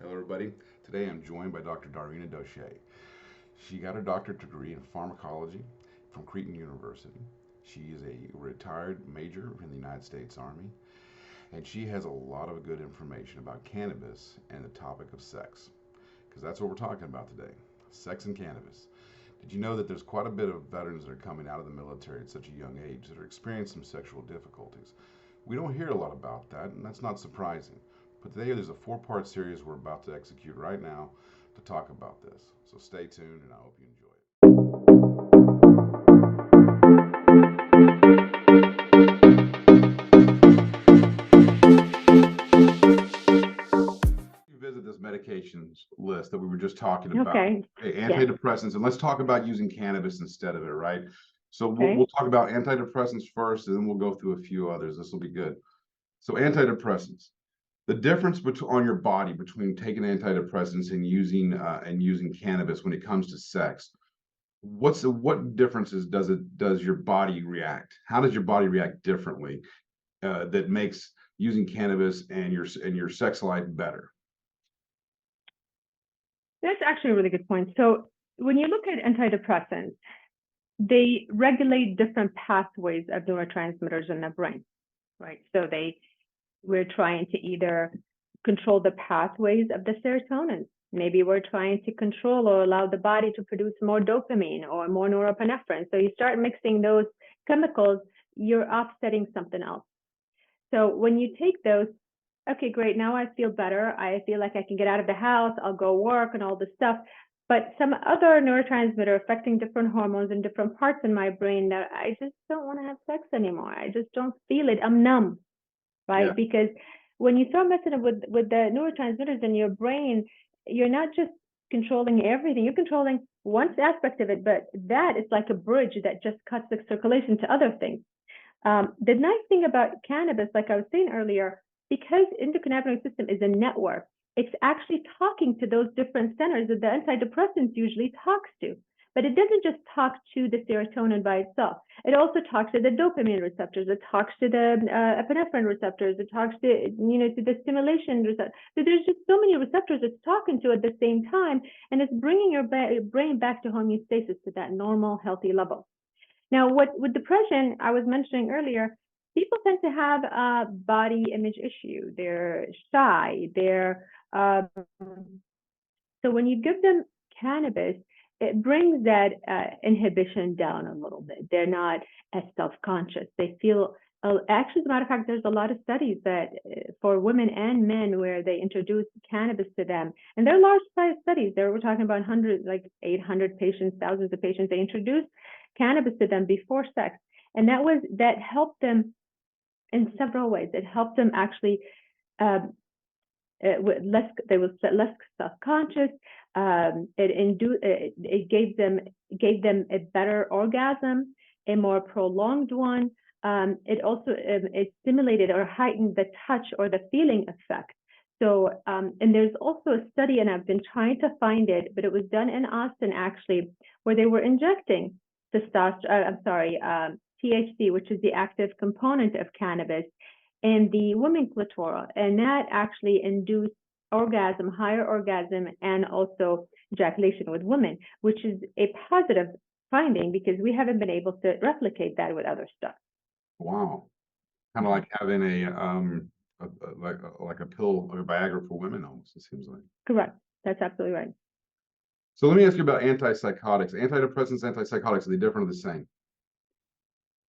Hello, everybody. Today I'm joined by Dr. Darina Douchi. She got her doctorate degree in pharmacology from Cretin University. She is a retired major in the United States Army, and she has a lot of good information about cannabis and the topic of sex, because that's what we're talking about today, sex and cannabis. Did you know that there's quite a bit of veterans that are coming out of the military at such a young age that are experiencing some sexual difficulties? We don't hear a lot about that, and that's not surprising. But today there's a four-part series we're about to execute right now to talk about this. So stay tuned, and I hope you enjoy it. Visit this medications list that we were just talking about. Okay. Okay, Yes. antidepressants, and let's talk about using cannabis instead of it, right? So we'll Okay. talk about antidepressants first, and then we'll go through a few others. This will be good. So antidepressants. The difference on your body between taking antidepressants and using cannabis when it comes to sex. What differences does your body react? How does your body react differently that makes using cannabis and your sex life better? That's actually a really good point. So when you look at antidepressants, they regulate different pathways of neurotransmitters in the brain, right? We're trying to either control the pathways of the serotonin. Maybe we're trying to control or allow the body to produce more dopamine or more norepinephrine. So you start mixing those chemicals, you're offsetting something else. So when you take those, okay, great. Now I feel better. I feel like I can get out of the house. I'll go work and all this stuff. But some other neurotransmitter affecting different hormones in different parts in my brain that I just don't want to have sex anymore. I just don't feel it. I'm numb, Yeah, right? Because when you start messing with the neurotransmitters in your brain, you're not just controlling everything. You're controlling one aspect of it, but that is like a bridge that just cuts the circulation to other things. The nice thing about cannabis, like I was saying earlier, because endocannabinoid system is a network, it's actually talking to those different centers that the antidepressants usually talks to. But it doesn't just talk to the serotonin by itself. It also talks to the dopamine receptors. It talks to the epinephrine receptors. It talks to the stimulation receptors. So there's just so many receptors it's talking to at the same time, and it's bringing your brain back to homeostasis to that normal, healthy level. Now, what with depression, I was mentioning earlier, people tend to have a body image issue. They're shy. They're so when you give them cannabis, it brings that inhibition down a little bit. They're not as self-conscious. They feel actually, as a matter of fact, there's a lot of studies that for women and men where they introduce cannabis to them, and they're large size studies. We're talking about hundreds, like 800 patients, thousands of patients. They introduced cannabis to them before sex, and that helped them in several ways. It helped them actually um, they were less self-conscious. It gave them a better orgasm, a more prolonged one. It also it stimulated or heightened the touch or the feeling effect. So, and there's also a study, and I've been trying to find it, but it was done in Austin actually, where they were injecting THC, which is the active component of cannabis, and the women clitoral, and that actually induced orgasm, higher orgasm, and also ejaculation with women, which is a positive finding because we haven't been able to replicate that with other stuff. wow. Kind of Mhm. like having like a pill or a Viagra for women, almost. It seems like. Correct. That's absolutely right. So let me ask you about antipsychotics. Antidepressants, antipsychotics, are they different or the same?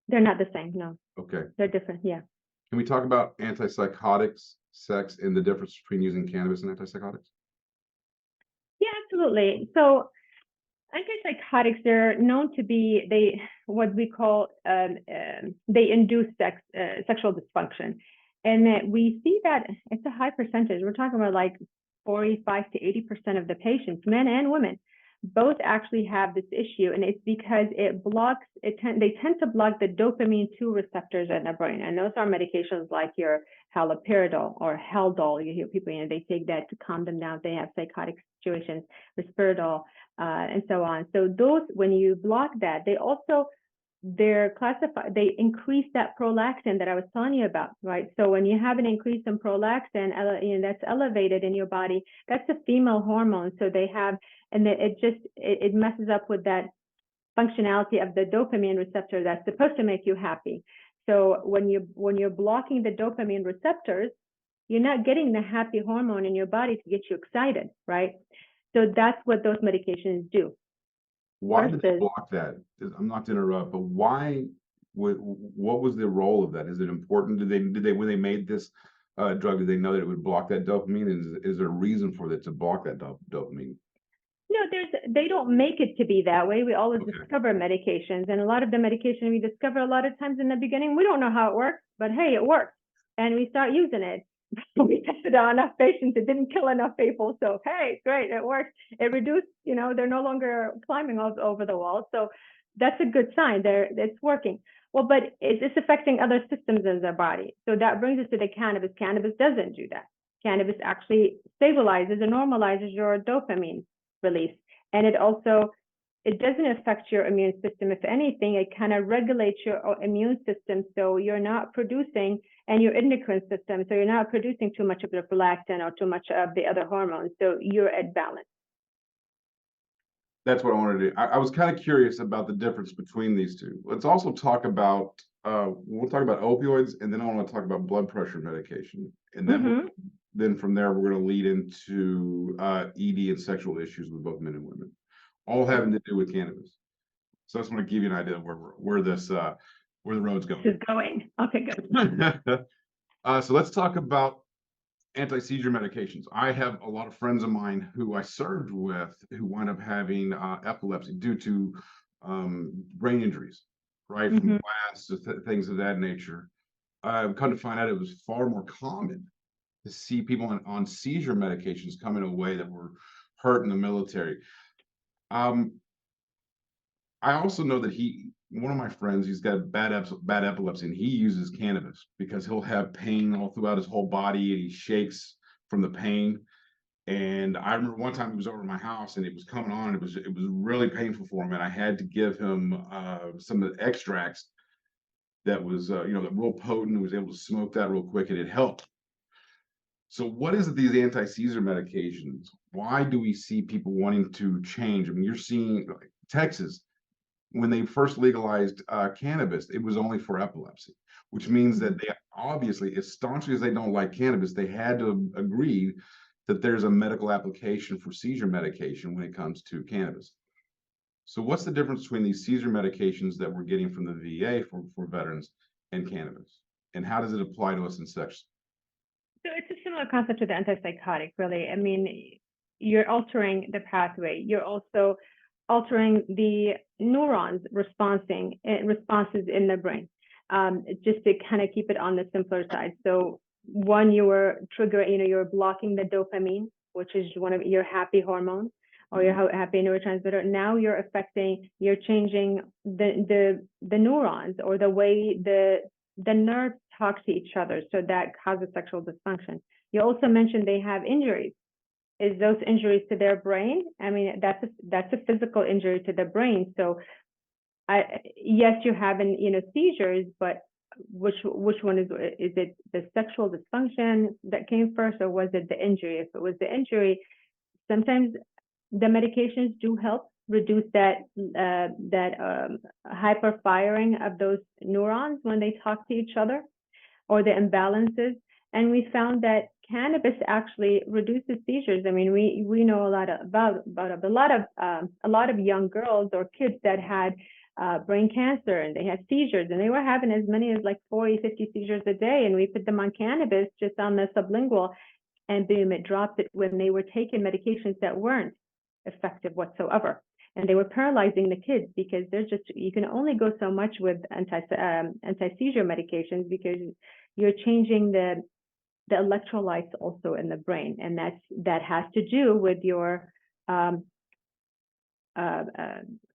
They're not the same. No, Okay. they're different. Yeah. Can we talk about antipsychotics, sex, and the difference between using cannabis and antipsychotics? Yeah, absolutely. So antipsychotics, they're known to be what we call they induce sexual dysfunction, and we see that it's a high percentage. We're talking about like 45 to 80% of the patients, men and women, both actually have this issue, and it's because they tend to block the dopamine 2 receptors in the brain, and those are medications like your haloperidol or Haldol. You hear people, they take that to calm them down. They have psychotic situations, risperidol, and so on. So those, when you block that, they also they're classified, they increase that prolactin that I was telling you about, right? So when you have an increase in prolactin, that's elevated in your body, that's a female hormone. So they have, and it messes up with that functionality of the dopamine receptor that's supposed to make you happy. So when you're blocking the dopamine receptors, you're not getting the happy hormone in your body to get you excited, right? So that's what those medications do. Why did they Versus, block that? I'm not to interrupt, but why? What was the role of that? Is it important? Did they when they made this drug, did they know that it would block that dopamine? Is there a reason for it to block that dopamine? no, they don't make it to be that way. We always Okay. discover medications, and a lot of the medication we discover a lot of times in the beginning, we don't know how it works, but hey, it works, and we start using it. We tested on enough patients, it didn't kill enough people, so hey, great, it works. It reduced, they're no longer climbing over the wall, so that's a good sign. It's working. Well, but it's affecting other systems in the body. So that brings us to the cannabis. Cannabis doesn't do that. Cannabis actually stabilizes and normalizes your dopamine release. And it doesn't affect your immune system. If anything, it kind of regulates your immune system, so you're not producing, and your endocrine system, so you're not producing too much of the prolactin or too much of the other hormones, so you're at balance. That's what I wanted to do. I was kind of curious about the difference between these two. Let's also talk about we'll talk about opioids, and then I want to talk about blood pressure medication, and then from there we're going to lead into ED and sexual issues with both men and women, all having to do with cannabis. So I just want to give you an idea of where the road's going. This is going. Okay, good. So let's talk about anti-seizure medications. I have a lot of friends of mine who I served with who wind up having epilepsy due to brain injuries, right? From blasts to things of that nature. I've come to find out it was far more common to see people on seizure medications coming away that were hurt in the military. I also know that one of my friends, he's got bad epilepsy, and he uses cannabis because he'll have pain all throughout his whole body, and he shakes from the pain. And I remember one time he was over at my house, and it was coming on. It was really painful for him, and I had to give him some of the extracts that was that real potent. He was able to smoke that real quick, and it helped. So what is it, these anti-seizure medications? Why do we see people wanting to change? I mean, you're seeing Texas, when they first legalized cannabis, it was only for epilepsy, which means that they obviously, as staunchly as they don't like cannabis, they had to agree that there's a medical application for seizure medication when it comes to cannabis. So what's the difference between these seizure medications that we're getting from the VA for veterans and cannabis? And how does it apply to us in sex? So it's a similar concept to the antipsychotic, really. I mean, you're altering the pathway. You're also altering the neurons responses in the brain, just to kind of keep it on the simpler side. So one, you're blocking the dopamine, which is one of your happy hormones or your happy neurotransmitter. Now you're changing the neurons, or the way the nerves talk to each other, so that causes sexual dysfunction. You also mentioned they have injuries. Is those injuries to their brain? I mean, that's a physical injury to the brain. So, yes, you're having seizures, but which one is it the sexual dysfunction that came first, or was it the injury? If it was the injury, sometimes the medications do help reduce that hyper firing of those neurons when they talk to each other, or the imbalances. And we found that cannabis actually reduces seizures. I mean, we know a lot about a lot of young girls or kids that had brain cancer, and they had seizures, and they were having as many as like 40, 50 seizures a day. And we put them on cannabis, just on the sublingual, and boom, it dropped it when they were taking medications that weren't effective whatsoever. And they were paralyzing the kids, because you can only go so much with anti-seizure medications, because you're changing the electrolytes also in the brain, and that has to do with your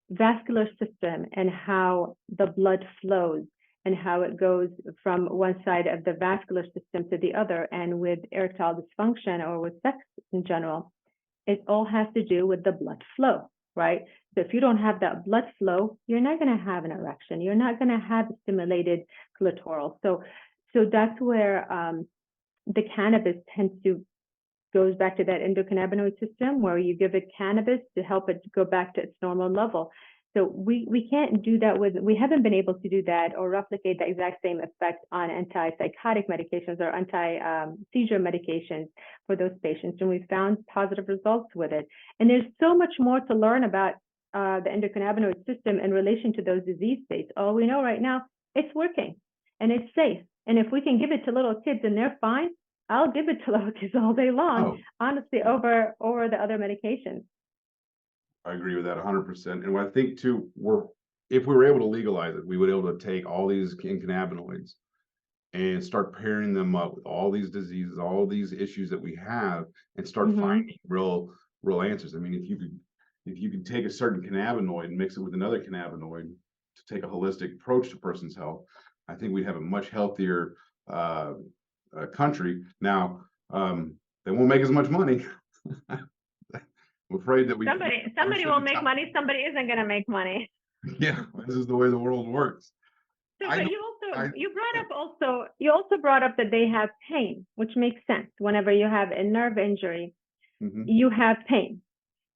vascular system, and how the blood flows, and how it goes from one side of the vascular system to the other. And with erectile dysfunction, or with sex in general, it all has to do with the blood flow, right? So if you don't have that blood flow, you're not going to have an erection. You're not going to have stimulated clitoral. So that's where the cannabis tends to goes back to that endocannabinoid system where you give it cannabis to help it go back to its normal level. So we can't do that we haven't been able to do that or replicate the exact same effect on antipsychotic medications or anti-seizure medications for those patients. And we found positive results with it. And there's so much more to learn about the endocannabinoid system in relation to those disease states. All we know right now, it's working and it's safe. And if we can give it to little kids and they're fine, I'll give it to little kids all day long, honestly, over the other medications. I agree with that 100%. And I think too, if we were able to legalize it, we would be able to take all these cannabinoids and start pairing them up with all these diseases, all these issues that we have, and start finding real answers. I mean, if you could take a certain cannabinoid and mix it with another cannabinoid to take a holistic approach to a person's health, I think we'd have a much healthier country. Now, they won't make as much money. I'm afraid that somebody will make money. Somebody isn't going to make money. Yeah, this is the way the world works. So, but you also brought up that they have pain, which makes sense. Whenever you have a nerve injury, you have pain,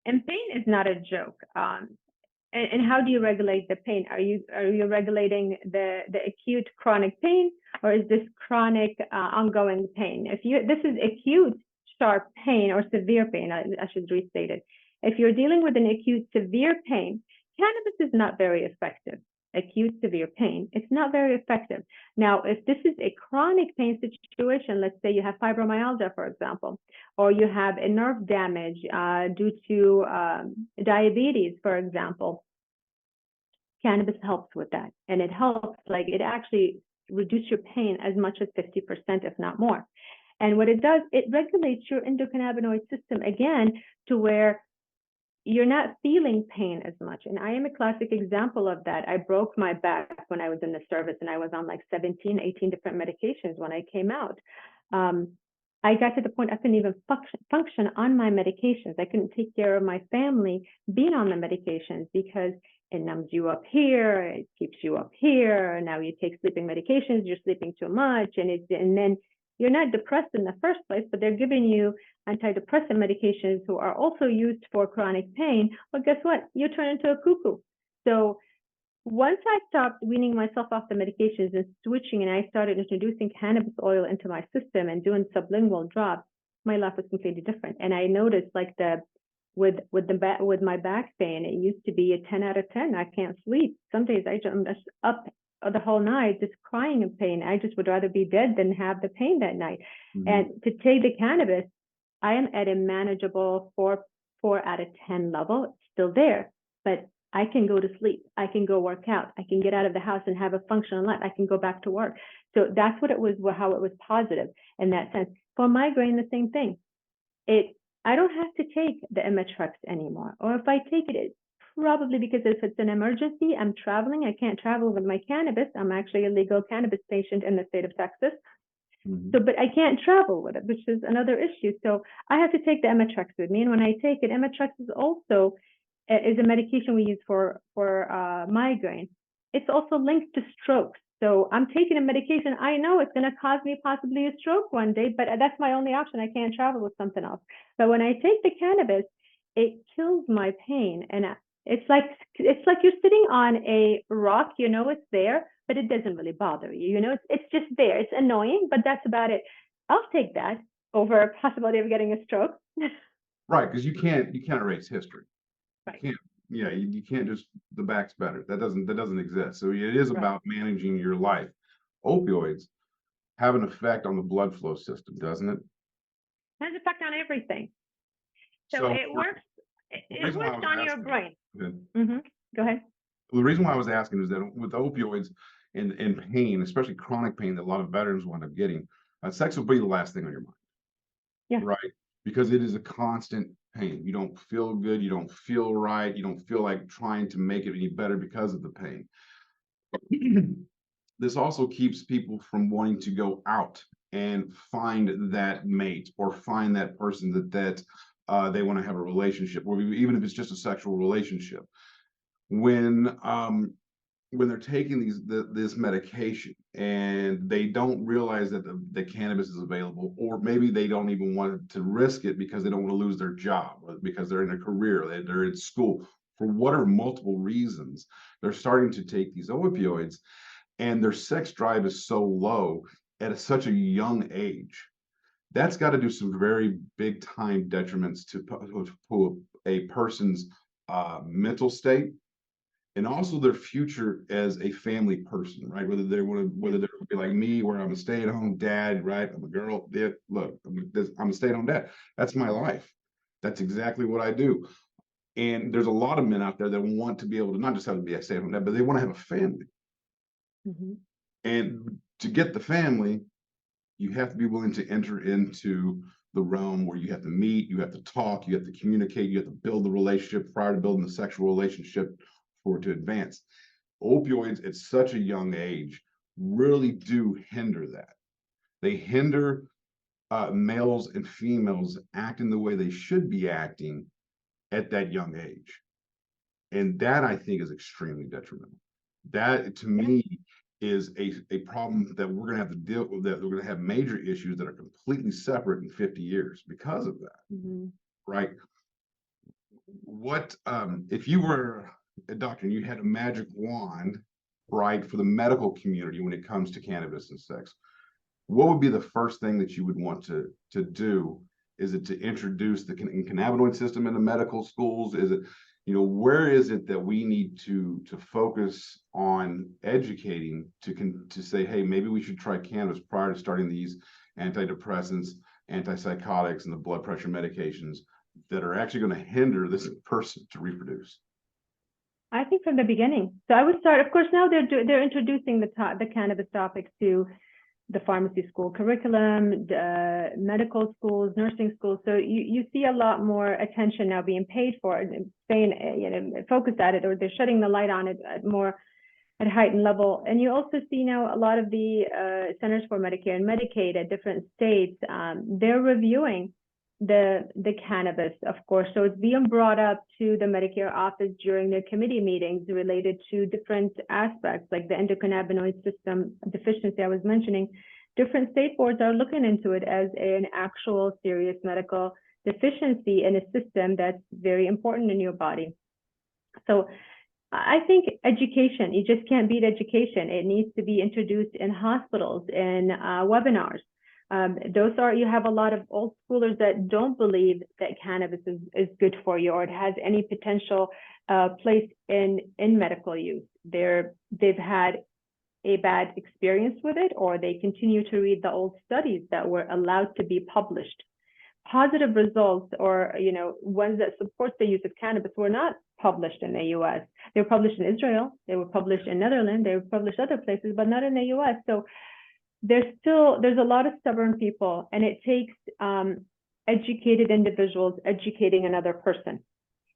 and pain is not a joke. And how do you regulate the pain? Are you regulating the acute chronic pain, or is this chronic ongoing pain? This is acute sharp pain or severe pain, I should restate it. If you're dealing with an acute severe pain, cannabis is not very effective. Acute severe pain, it's not very effective. Now, if this is a chronic pain situation, let's say you have fibromyalgia, for example, or you have a nerve damage due to diabetes, for example, cannabis helps with that. And it helps, like it actually reduces your pain as much as 50%, if not more. And what it does, it regulates your endocannabinoid system again to where you're not feeling pain as much. And I am a classic example of that. I broke my back when I was in the service, and I was on like 17, 18 different medications when I came out. I got to the point I couldn't even function on my medications. I couldn't take care of my family being on the medications because it numbs you up here, it keeps you up here. And now you take sleeping medications, you're sleeping too much, and then you're not depressed in the first place, but they're giving you antidepressant medications who are also used for chronic pain. Well, guess what? You turn into a cuckoo. So once I stopped weaning myself off the medications and switching, and I started introducing cannabis oil into my system and doing sublingual drops, my life was completely different. And I noticed like with my back pain, it used to be a 10 out of 10. I can't sleep. Some days I'm just up the whole night just crying in pain. I just would rather be dead than have the pain that night. And to take the cannabis, I am at a manageable 4 out of 10 level. It's still there, but I can go to sleep. I can go work out. I can get out of the house and have a functional life. I can go back to work. So that's what it was, how it was positive in that sense. For migraine, the same thing. I don't have to take the Imitrex anymore. Or if I take it, it's probably because if it's an emergency, I'm traveling, I can't travel with my cannabis. I'm actually a legal cannabis patient in the state of Texas. So, but I can't travel with it, which is another issue. So I have to take the Imitrex with me. And when I take it, Imitrex is also is a medication we use for migraine. It's also linked to strokes. So I'm taking a medication. I know it's going to cause me possibly a stroke one day, but that's my only option. I can't travel with something else. But when I take the cannabis, it kills my pain. And it's like you're sitting on a rock, you know it's there, but it doesn't really bother you. You know, it's just there. It's annoying, but that's about it. I'll take that over a possibility of getting a stroke. Right, because you can't erase history. Right. You can't just the back's better. That doesn't exist. So it is about managing your life. Opioids have an effect on the blood flow system, doesn't it? It has an effect on everything. So it works. It works on your brain. Go ahead. The reason why I was asking is that with opioids and pain, especially chronic pain that a lot of veterans wind up getting, sex will be the last thing on your mind. Yeah. Right. Because it is a constant pain. You don't feel good. You don't feel right. You don't feel like trying to make it any better because of the pain. This also keeps people from wanting to go out and find that mate or find that person that they want to have a relationship, or even if it's just a sexual relationship. When they're taking this medication and they don't realize that the cannabis is available, or maybe they don't even want to risk it because they don't want to lose their job, or because they're in a career, they're in school, for whatever multiple reasons, they're starting to take these opioids, and their sex drive is so low at such a young age. That's got to do some very big time detriments to a person's mental state, and also their future as a family person, right? Whether they're gonna be like me, where I'm a stay-at-home dad, right? I'm a girl. Yeah, look, I'm a stay-at-home dad. That's my life. That's exactly what I do. And there's a lot of men out there that want to be able to not just have to be a stay-at-home dad, but they want to have a family. Mm-hmm. And to get the family, you have to be willing to enter into the realm where you have to meet, you have to talk, you have to communicate, you have to build the relationship prior to building the sexual relationship for it to advance. Opioids at such a young age really do hinder that. They hinder males and females acting the way they should be acting at that young age. And that, I think, is extremely detrimental. That, to Yeah. me, is a problem that we're going to have to deal with, that we're going to have major issues that are completely separate in 50 years because of that, Mm-hmm. right? What if you were a doctor and you had a magic wand, right, for the medical community when it comes to cannabis and sex? What would be the first thing that you would want to do? Is it to introduce the cannabinoid system into medical schools? Is it, where is it that we need to focus on educating to say, hey, maybe we should try cannabis prior to starting these antidepressants, antipsychotics, and the blood pressure medications that are actually going to hinder this person to reproduce? I think from the beginning. So I would start. Of course, now they're introducing the cannabis topic to the pharmacy school curriculum, medical schools, nursing schools. So you see a lot more attention now being paid for it, and staying focused at it, or they're shedding the light on it at a heightened level. And you also see now a lot of the Centers for Medicare and Medicaid at different states, they're reviewing the cannabis, of course. So it's being brought up to the Medicare office during their committee meetings related to different aspects, like the endocannabinoid system deficiency I was mentioning. Different state boards are looking into it as an actual serious medical deficiency in a system that's very important in your body. So I think education, you just can't beat education. It needs to be introduced in hospitals, in webinars. You have a lot of old schoolers that don't believe that cannabis is good for you, or it has any potential place in medical use. They've had a bad experience with it, or they continue to read the old studies that were allowed to be published. Positive results, or ones that support the use of cannabis, were not published in the U.S. They were published in Israel, they were published in Netherlands, they were published other places, but not in the U.S. So there's a lot of stubborn people, and it takes educated individuals educating another person.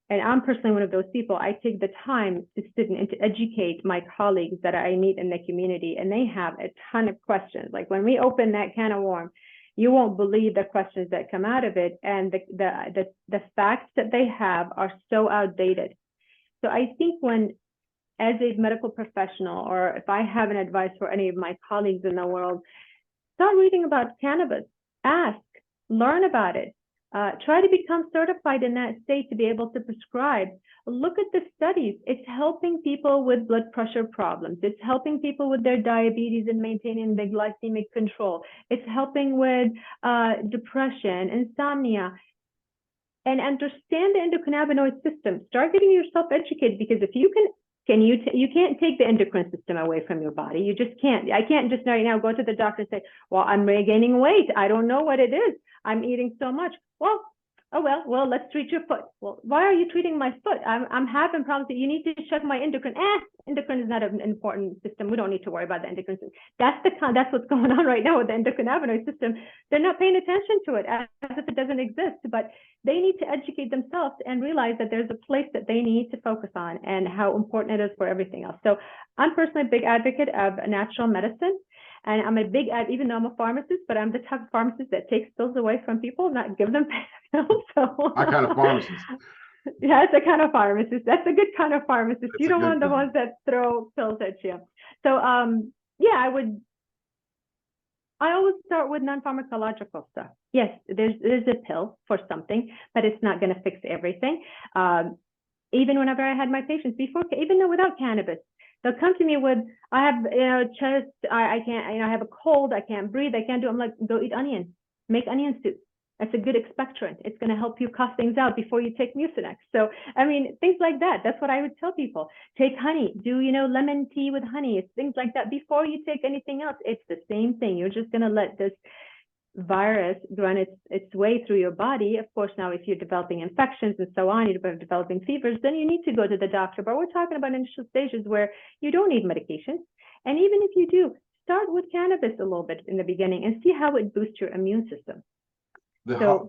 And I'm personally one of those people. I take the time to sit and to educate my colleagues that I meet in the community, and they have a ton of questions. Like when we open that can of worms, you won't believe the questions that come out of it, and the facts that they have are so outdated. So I think as a medical professional, or if I have an advice for any of my colleagues in the world, start reading about cannabis, ask, learn about it, try to become certified in that state to be able to prescribe. Look at the studies. It's helping people with blood pressure problems. It's helping people with their diabetes and maintaining the glycemic control. It's helping with depression, insomnia. And understand the endocannabinoid system. Start getting yourself educated, because if you can't take the endocrine system away from your body. You just can't. I can't just right now go to the doctor and say, well, I'm regaining weight. I don't know what it is. I'm eating so much. Well, let's treat your foot. Well, why are you treating my foot? I'm having problems. You need to check my endocrine. Endocrine is not an important system. We don't need to worry about the endocrine system. That's what's going on right now with the endocannabinoid system. They're not paying attention to it as if it doesn't exist, but they need to educate themselves and realize that there's a place that they need to focus on and how important it is for everything else. So I'm personally a big advocate of natural medicine. And I'm a big, even though I'm a pharmacist, but I'm the type of pharmacist that takes pills away from people, not give them pills. So My kind of pharmacist. yeah, it's a kind of pharmacist. That's a good kind of pharmacist. It's You a don't good want the kind. ones that throw pills at you. So yeah, I always start with non-pharmacological stuff. Yes, there's a pill for something, but it's not going to fix everything. Even whenever I had my patients before, even though without cannabis, they'll come to me with, I have, chest, I can't, I have a cold, I can't breathe, I can't do. I'm like, go eat onions, make onion soup. That's a good expectorant. It's going to help you cough things out before you take Mucinex. So, I mean, things like that. That's what I would tell people. Take honey, do, lemon tea with honey. It's things like that. Before you take anything else, it's the same thing. You're just going to let this virus run its way through your body. Of course, now if you're developing infections and so on, you're developing fevers, then you need to go to the doctor. But we're talking about initial stages where you don't need medications. And even if you do, start with cannabis a little bit in the beginning and see how it boosts your immune system. The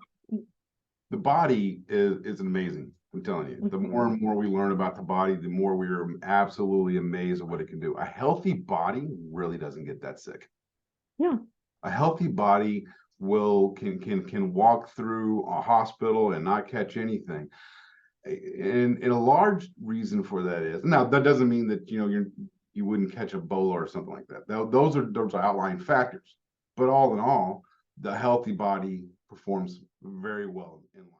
body is amazing. I'm telling you, the more and more we learn about the body, the more we are absolutely amazed at what it can do. A healthy body really doesn't get that sick. Yeah. A healthy body can walk through a hospital and not catch anything. And a large reason for that is, now that doesn't mean that you wouldn't catch Ebola or something like that. Those are outlying factors. But all in all, the healthy body performs very well in life.